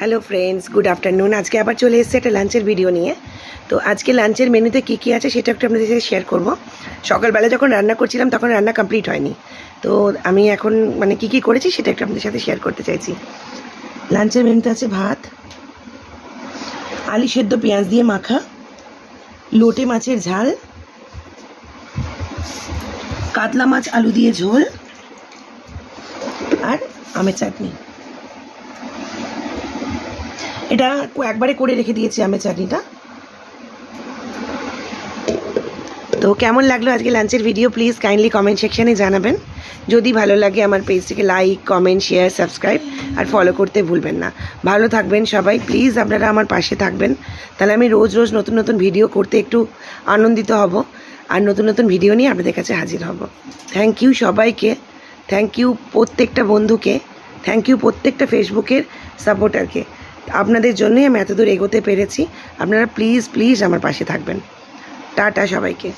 Hello friends, good afternoon. আজকে আবার চলে এসেছে একটা লাঞ্চের ভিডিও নিয়ে। তো আজকে লাঞ্চের মেনুতে কী কী আছে সেটা একটু আপনাদের সাথে শেয়ার করব। সকালবেলা যখন রান্না করছিলাম তখন রান্না কমপ্লিট হয়নি, তো আমি এখন কী কী করেছি সেটা একটু আপনাদের সাথে শেয়ার করতে চাইছি। লাঞ্চের মেনুতে আছে ভাত, আলু সেদ্ধ পেঁয়াজ দিয়ে মাখা, লোটে মাছের ঝাল, কাতলা মাছ আলু দিয়ে ঝোল আর আমের চাটনি। এটা একবারে করে রেখে দিয়েছি আমের চাটনিটা। তো কেমন লাগলো আজকে লাঞ্চের ভিডিও প্লিজ কাইন্ডলি কমেন্ট সেকশানে জানাবেন। যদি ভালো লাগে আমার পেজটিকে লাইক, কমেন্ট, শেয়ার, সাবস্ক্রাইব আর ফলো করতে ভুলবেন না। ভালো থাকবেন সবাই, প্লিজ আপনারা আমার পাশে থাকবেন, তাহলে আমি রোজ রোজ নতুন নতুন ভিডিও করতে একটু আনন্দিত হব আর নতুন নতুন ভিডিও নিয়ে আপনাদের কাছে হাজির হব। থ্যাংক ইউ সবাইকে, থ্যাংক ইউ প্রত্যেকটা বন্ধুকে, থ্যাংক ইউ প্রত্যেকটা ফেসবুকের সাপোর্টারকে। আপনাদের জন্যই আমি এত দূর এগোতে পেরেছি। আপনারা প্লিজ প্লিজ আমার পাশে থাকবেন। টাটা সবাইকে।